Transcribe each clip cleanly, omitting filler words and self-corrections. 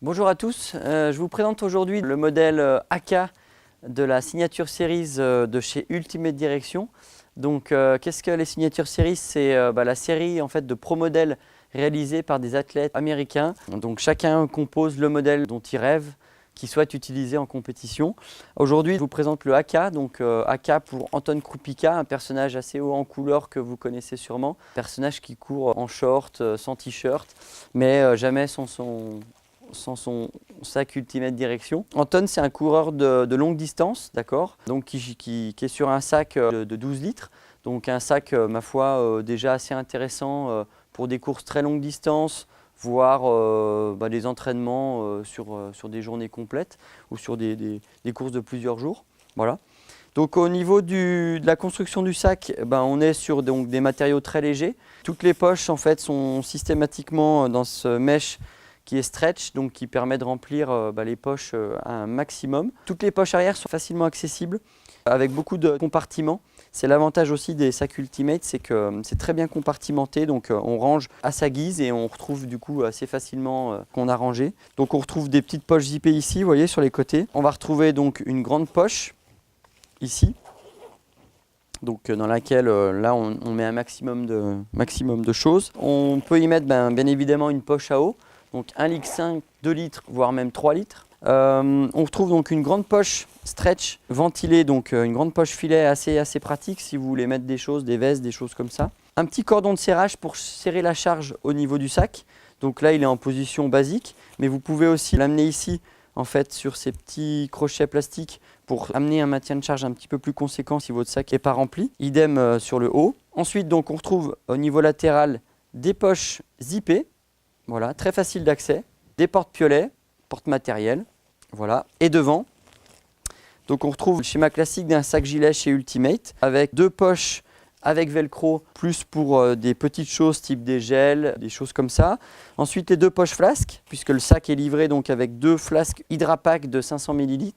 Bonjour à tous, je vous présente aujourd'hui le modèle AK de la Signature Series de chez Ultimate Direction. Donc qu'est-ce que les Signature Series? C'est la série en fait, de pro modèles réalisés par des athlètes américains. Donc chacun compose le modèle dont il rêve, qui souhaite utiliser en compétition. Aujourd'hui, je vous présente le AK, donc AK pour Anton Krupicka, un personnage assez haut en couleur que vous connaissez sûrement. Un personnage qui court en short, sans t-shirt, mais jamais sans son sac Ultimate Direction. Anton, c'est un coureur de longue distance, d'accord, donc qui est sur un sac de 12 litres, donc un sac, ma foi, déjà assez intéressant pour des courses très longue distance, voire des entraînements sur des journées complètes ou sur des courses de plusieurs jours. Voilà. Donc au niveau de la construction du sac, on est sur des matériaux très légers. Toutes les poches en fait, sont systématiquement dans ce mesh qui est stretch, donc qui permet de remplir les poches à un maximum. Toutes les poches arrière sont facilement accessibles avec beaucoup de compartiments. C'est l'avantage aussi des sacs Ultimate, c'est que c'est très bien compartimenté, donc on range à sa guise et on retrouve du coup assez facilement qu'on a rangé. Donc on retrouve des petites poches zippées ici, vous voyez, sur les côtés. On va retrouver donc une grande poche ici, donc dans laquelle là on met un maximum de choses. On peut y mettre bien évidemment une poche à eau. Donc 1,5 litre, 2 litres, voire même 3 litres. On retrouve donc une grande poche stretch ventilée, donc une grande poche filet assez pratique si vous voulez mettre des choses, des vestes, des choses comme ça. Un petit cordon de serrage pour serrer la charge au niveau du sac. Donc là, il est en position basique, mais vous pouvez aussi l'amener ici, en fait, sur ces petits crochets plastiques pour amener un maintien de charge un petit peu plus conséquent si votre sac n'est pas rempli. Idem sur le haut. Ensuite, donc, on retrouve au niveau latéral des poches zippées. Voilà, très facile d'accès, des porte-piolets, porte-matériel, voilà, et devant. Donc on retrouve le schéma classique d'un sac gilet chez Ultimate avec deux poches avec velcro, plus pour des petites choses type des gels, des choses comme ça. Ensuite les deux poches flasques, puisque le sac est livré donc avec deux flasques Hydrapack de 500 ml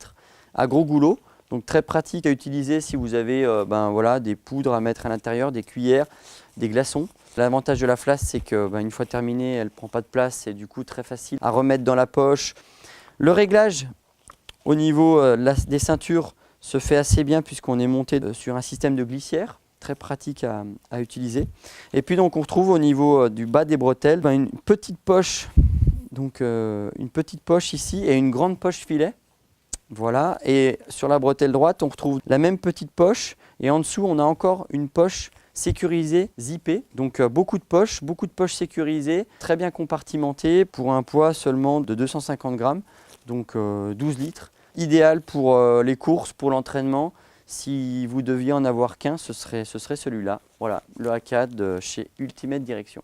à gros goulot. Donc très pratique à utiliser si vous avez des poudres à mettre à l'intérieur, des cuillères, des glaçons. L'avantage de la flasque, c'est qu'une fois terminée, elle ne prend pas de place, c'est du coup très facile à remettre dans la poche. Le réglage au niveau des ceintures se fait assez bien puisqu'on est monté sur un système de glissière, très pratique à utiliser. Et puis donc on retrouve au niveau du bas des bretelles une petite poche, donc une petite poche ici et une grande poche filet. Voilà, et sur la bretelle droite, on retrouve la même petite poche et en dessous, on a encore une poche sécurisée, zippée. Donc beaucoup de poches sécurisées, très bien compartimentées pour un poids seulement de 250 grammes, donc 12 litres. Idéal pour les courses, pour l'entraînement. Si vous deviez en avoir qu'un, ce serait celui-là. Voilà, le AK de chez Ultimate Direction.